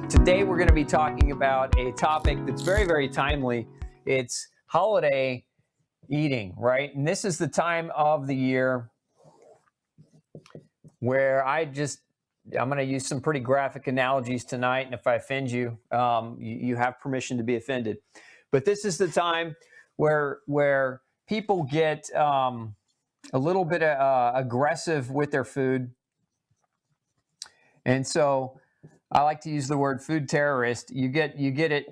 Today we're going to be talking about a topic that's very, very timely. It's holiday eating, right? And this is the time of the year where I'm going to use some pretty graphic analogies tonight. And if I offend you, you have permission to be offended. But this is the time where people get a little bit aggressive with their food. And so I like to use the word food terrorist. You get it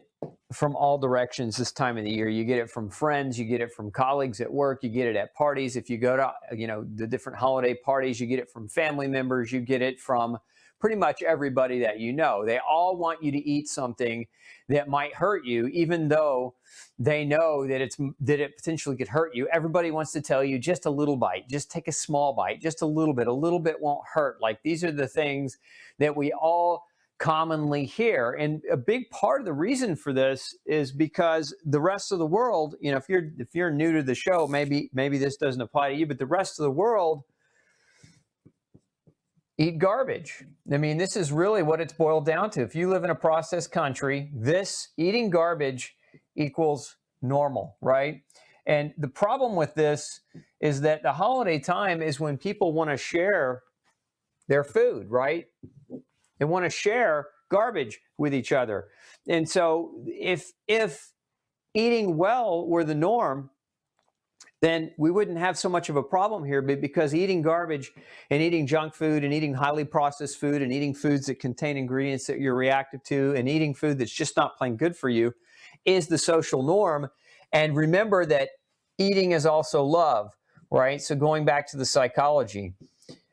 from all directions this time of the year. You get it from friends, you get it from colleagues at work, you get it at parties. If you go to, the different holiday parties, you get it from family members, you get it from pretty much everybody that you know. They all want you to eat something that might hurt you, even though they know that it potentially could hurt you. Everybody wants to tell you just a little bite, just take a small bite, just a little bit won't hurt. Like, these are the things that we all commonly hear. And a big part of the reason for this is because the rest of the world, if you're new to the show, maybe this doesn't apply to you, but the rest of the world eat garbage. I mean, this is really what it's boiled down to. If you live in a processed country, eating garbage equals normal, right? And the problem with this is that the holiday time is when people want to share their food, right? They want to share garbage with each other. And so if eating well were the norm, then we wouldn't have so much of a problem here. But because eating garbage and eating junk food and eating highly processed food and eating foods that contain ingredients that you're reactive to and eating food that's just not plain good for you is the social norm. And remember that eating is also love, right? So going back to the psychology,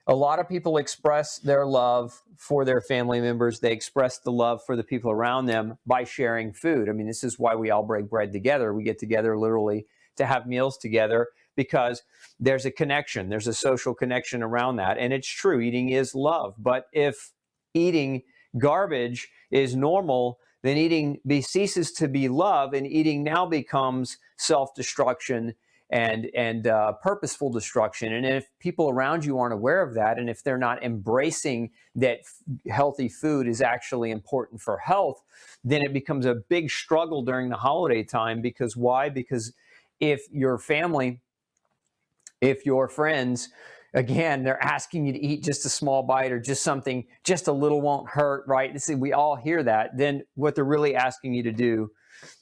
a lot of people express their love for their family members. They express the love for the people around them by sharing food. I mean, this is why we all break bread together. We get together literally to have meals together because there's a connection. There's a social connection around that. And it's true, eating is love. But if eating garbage is normal, then eating ceases to be love, and eating now becomes self-destruction and purposeful destruction. And if people around you aren't aware of that, and if they're not embracing that healthy food is actually important for health, then it becomes a big struggle during the holiday time. Because why? Because if your family, if your friends, again, they're asking you to eat just a small bite or just something, just a little won't hurt, right? See, we all hear that. Then what they're really asking you to do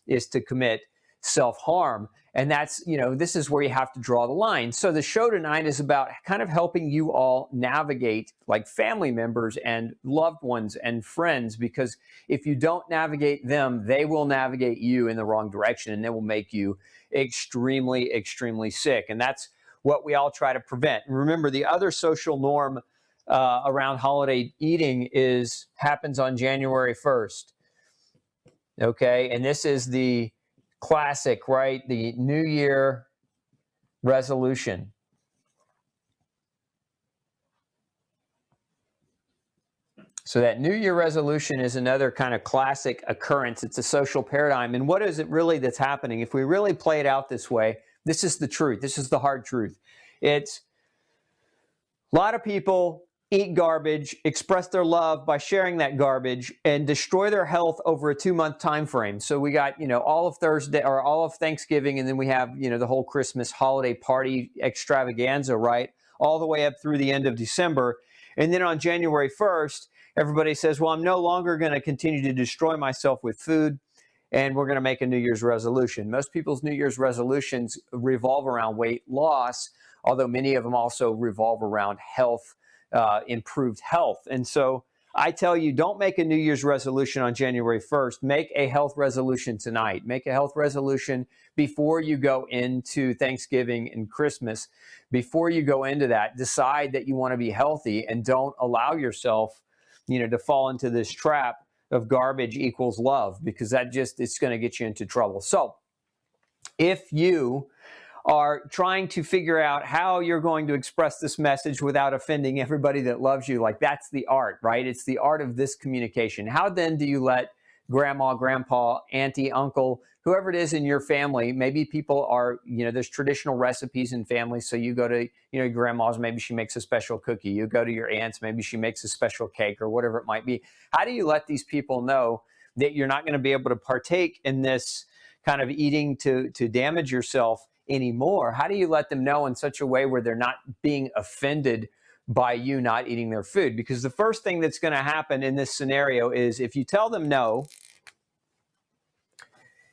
is to commit self-harm. And that's, this is where you have to draw the line. So the show tonight is about kind of helping you all navigate, like, family members and loved ones and friends, because if you don't navigate them, they will navigate you in the wrong direction, and they will make you extremely, extremely sick. And that's what we all try to prevent. And remember, the other social norm around holiday eating happens on January 1st. Okay, and this is the classic, right? The New Year resolution. So that New Year resolution is another kind of classic occurrence. It's a social paradigm. And what is it really that's happening? If we really play it out this way, this is the truth. This is the hard truth. It's a lot of people eat garbage, express their love by sharing that garbage, and destroy their health over a 2-month time frame. So we got, all of Thursday or all of Thanksgiving, and then we have, the whole Christmas holiday party extravaganza, right? All the way up through the end of December. And then on January 1st, everybody says, well, I'm no longer going to continue to destroy myself with food, and we're going to make a New Year's resolution. Most people's New Year's resolutions revolve around weight loss, although many of them also revolve around health, improved health. And so I tell you, don't make a New Year's resolution on January 1st. Make a health resolution tonight. Make a health resolution before you go into Thanksgiving and Christmas. Before you go into that, decide that you want to be healthy, and don't allow yourself, to fall into this trap of garbage equals love, because it's going to get you into trouble. So if you are trying to figure out how you're going to express this message without offending everybody that loves you, like, that's the art, right? It's the art of this communication. How then do you let grandma, grandpa, auntie, uncle, whoever it is in your family, maybe people are, there's traditional recipes in families. So you go to, your grandma's, maybe she makes a special cookie. You go to your aunt's, maybe she makes a special cake or whatever it might be. How do you let these people know that you're not going to be able to partake in this kind of eating to damage yourself anymore? How do you let them know in such a way where they're not being offended by you not eating their food? Because the first thing that's going to happen in this scenario is if you tell them no,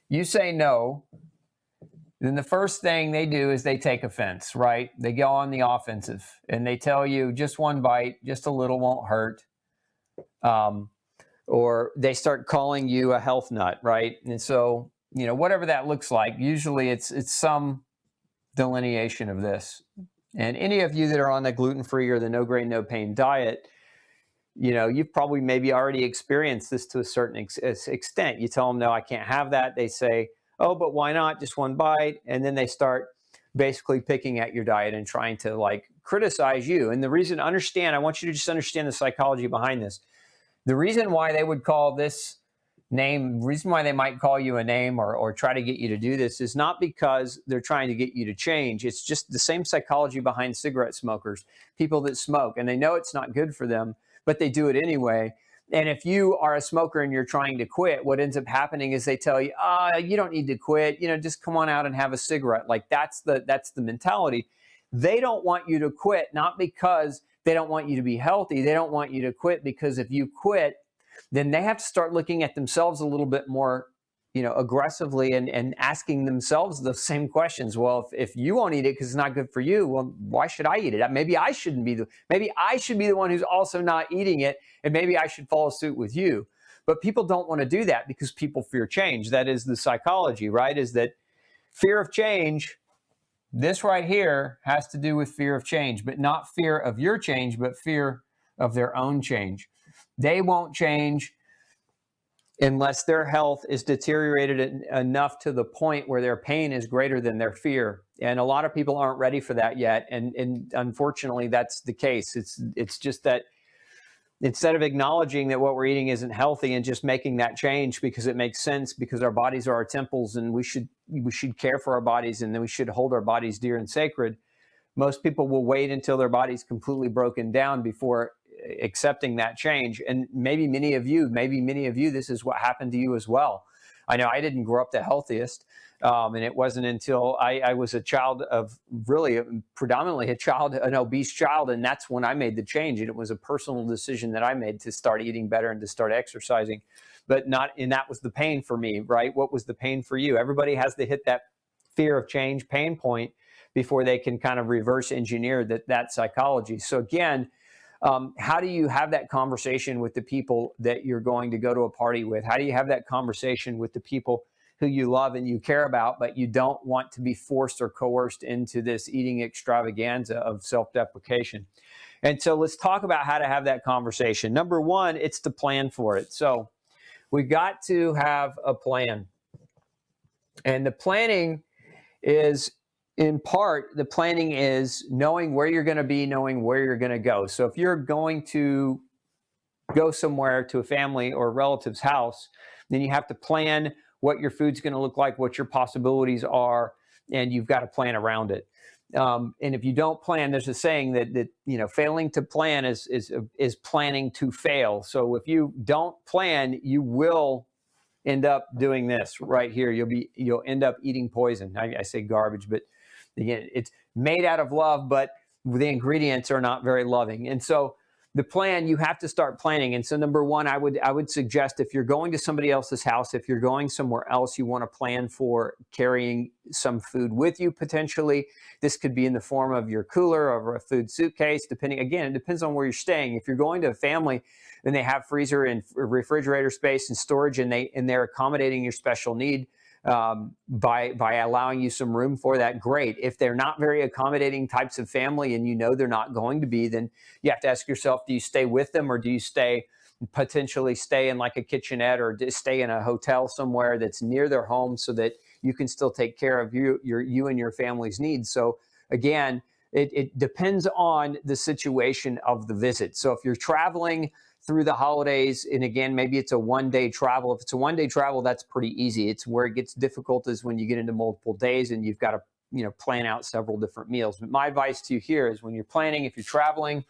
you say no, then the first thing they do is they take offense, right? They go on the offensive and they tell you just one bite, just a little won't hurt. Or they start calling you a health nut, right? And so, whatever that looks like, usually it's some delineation of this. And any of you that are on the gluten-free or the no grain, no pain diet, you've probably maybe already experienced this to a certain extent. You tell them, no, I can't have that. They say, oh, but why not? Just one bite. And then they start basically picking at your diet and trying to criticize you. And the reason, I want you to just understand the psychology behind this. The reason why they would call this name, reason why they might call you a name or try to get you to do this is not because they're trying to get you to change. It's just the same psychology behind cigarette smokers, people that smoke, and they know it's not good for them, but they do it anyway. And if you are a smoker and you're trying to quit, what ends up happening is they tell you, you don't need to quit, just come on out and have a cigarette. That's the mentality. They don't want you to quit, not because they don't want you to be healthy. They don't want you to quit because if you quit, then they have to start looking at themselves a little bit more, aggressively and asking themselves the same questions. Well, if you won't eat it because it's not good for you, well, why should I eat it? Maybe I shouldn't be maybe I should be the one who's also not eating it, and maybe I should follow suit with you. But people don't want to do that because people fear change. That is the psychology, right? Is that fear of change. This right here has to do with fear of change, but not fear of your change, but fear of their own change. They won't change unless their health is deteriorated enough to the point where their pain is greater than their fear. And a lot of people aren't ready for that yet. And unfortunately, that's the case. It's just that instead of acknowledging that what we're eating isn't healthy and just making that change because it makes sense, because our bodies are our temples and we should care for our bodies and then we should hold our bodies dear and sacred, most people will wait until their body's completely broken down before accepting that change. And maybe many of you, this is what happened to you as well. I know I didn't grow up the healthiest. And it wasn't until I was a child of predominantly an obese child. And that's when I made the change. And it was a personal decision that I made to start eating better and to start exercising, and that was the pain for me, right? What was the pain for you? Everybody has to hit that fear of change pain point before they can kind of reverse engineer that psychology. So again, how do you have that conversation with the people that you're going to go to a party with? How do you have that conversation with the people who you love and you care about, but you don't want to be forced or coerced into this eating extravaganza of self-deprecation? And so let's talk about how to have that conversation. Number one, it's to plan for it. So we've got to have a plan. And the planning is, in part, the planning is knowing where you're going to be, knowing where you're going to go. So if you're going to go somewhere to a family or a relative's house, then you have to plan what your food's going to look like, what your possibilities are, and you've got to plan around it. And if you don't plan, there's a saying that failing to plan is planning to fail. So if you don't plan, you will end up doing this right here. You'll end up eating poison. I say garbage, but again, it's made out of love, but the ingredients are not very loving. And so the plan, you have to start planning. And so number one, I would suggest if you're going to somebody else's house, if you're going somewhere else, you want to plan for carrying some food with you potentially. This could be in the form of your cooler or a food suitcase, again, it depends on where you're staying. If you're going to a family, then they have freezer and refrigerator space and storage, and they're accommodating your special need by allowing you some room for that, great. If they're not very accommodating types of family and they're not going to be, then you have to ask yourself, do you stay with them or do you potentially stay in like a kitchenette or stay in a hotel somewhere that's near their home so that you can still take care of you and your family's needs? So again, it depends on the situation of the visit. So if you're traveling through the holidays, and again, maybe it's a one-day travel. If it's a one-day travel, that's pretty easy. It's where it gets difficult is when you get into multiple days and you've got to, plan out several different meals. But my advice to you here is when you're planning, if you're traveling,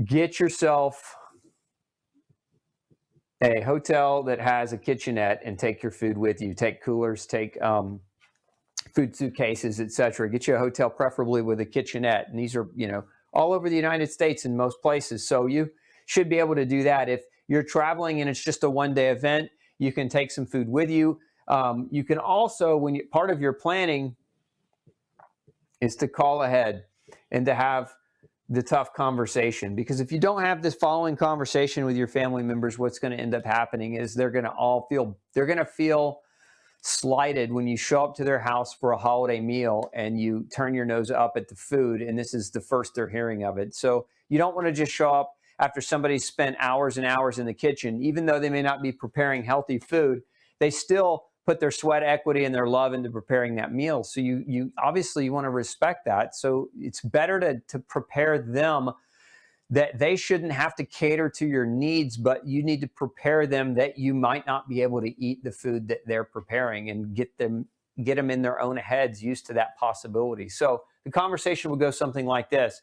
get yourself a hotel that has a kitchenette and take your food with you. Take coolers, take food suitcases, etc. Get you a hotel, preferably with a kitchenette. And these are, all over the United States in most places. So you should be able to do that. If you're traveling and it's just a one-day event, you can take some food with you. You can also, part of your planning is to call ahead and to have the tough conversation. Because if you don't have this following conversation with your family members, what's going to end up happening is they're going to feel slighted when you show up to their house for a holiday meal and you turn your nose up at the food, and this is the first they're hearing of it. So you don't want to just show up after somebody's spent hours and hours in the kitchen. Even though they may not be preparing healthy food, they still put their sweat equity and their love into preparing that meal. So you obviously want to respect that. So it's better to prepare them, that they shouldn't have to cater to your needs, but you need to prepare them that you might not be able to eat the food that they're preparing, and get them in their own heads used to that possibility. So the conversation would go something like this.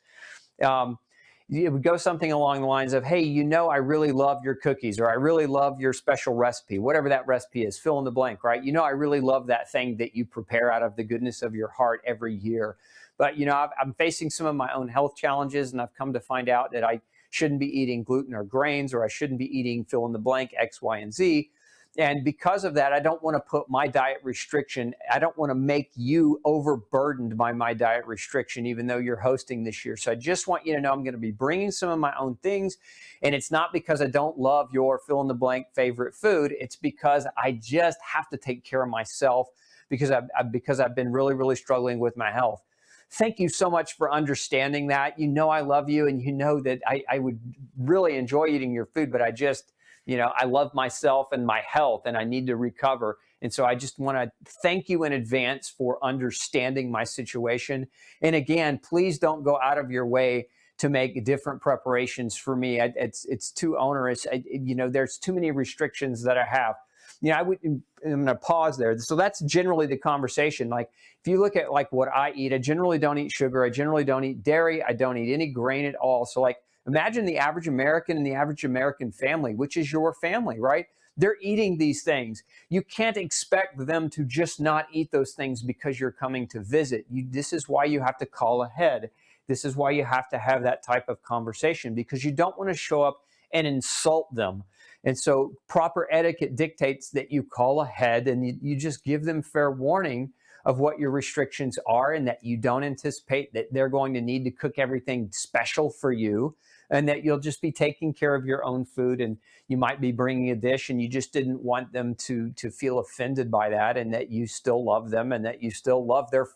It would go something along the lines of, hey, I really love your cookies, or I really love your special recipe, whatever that recipe is, fill in the blank, right? I really love that thing that you prepare out of the goodness of your heart every year. But, I'm facing some of my own health challenges, and I've come to find out that I shouldn't be eating gluten or grains, or I shouldn't be eating fill in the blank X, Y, and Z. And because of that, I don't want to put my diet restriction, I don't want to make you overburdened by my diet restriction, even though you're hosting this year. So I just want you to know I'm going to be bringing some of my own things. And it's not because I don't love your fill in the blank favorite food. It's because I just have to take care of myself, because I've been really, really struggling with my health. Thank you so much for understanding that. I love you, and that I would really enjoy eating your food, but I just, I love myself and my health, and I need to recover. And so I just want to thank you in advance for understanding my situation. And again, please don't go out of your way to make different preparations for me. It's too onerous. There's too many restrictions that I have. I'm going to pause there. So that's generally the conversation. Like, if you look at what I eat, I generally don't eat sugar. I generally don't eat dairy. I don't eat any grain at all. So imagine the average American and the average American family, which is your family, right? They're eating these things. You can't expect them to just not eat those things because you're coming to visit. This is why you have to call ahead. This is why you have to have that type of conversation, because you don't want to show up and insult them. And so proper etiquette dictates that you call ahead and you just give them fair warning of what your restrictions are, and that you don't anticipate that they're going to need to cook everything special for you, and that you'll just be taking care of your own food, and you might be bringing a dish and you just didn't want them to feel offended by that, and that you still love them, and that you still love their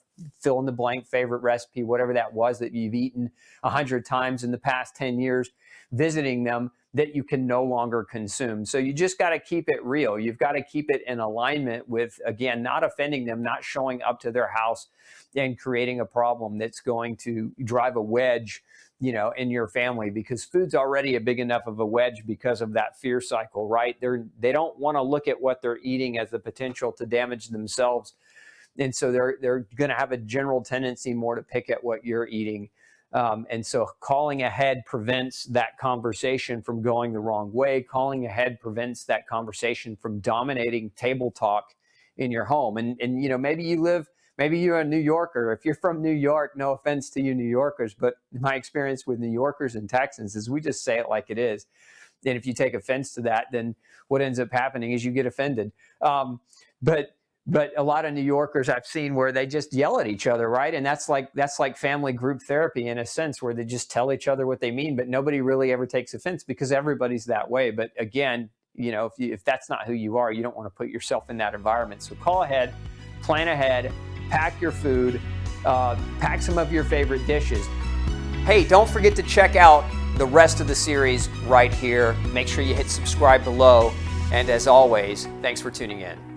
fill in the blank favorite recipe, whatever that was that you've eaten 100 times in the past 10 years visiting them, that you can no longer consume. So you just got to keep it real. You've got to keep it in alignment with, again, not offending them, not showing up to their house and creating a problem that's going to drive a wedge, in your family, because food's already a big enough of a wedge because of that fear cycle, right? They don't want to look at what they're eating as the potential to damage themselves. And so they're going to have a general tendency more to pick at what you're eating. And so calling ahead prevents that conversation from going the wrong way. Calling ahead prevents that conversation from dominating table talk in your home. And maybe you're a New Yorker. If you're from New York, no offense to you New Yorkers, but my experience with New Yorkers and Texans is we just say it like it is. And if you take offense to that, then what ends up happening is you get offended. But a lot of New Yorkers I've seen where they just yell at each other, right? And that's like family group therapy in a sense, where they just tell each other what they mean, but nobody really ever takes offense because everybody's that way. But again, if that's not who you are, you don't want to put yourself in that environment. So call ahead, plan ahead, pack your food, pack some of your favorite dishes. Hey, don't forget to check out the rest of the series right here. Make sure you hit subscribe below. And as always, thanks for tuning in.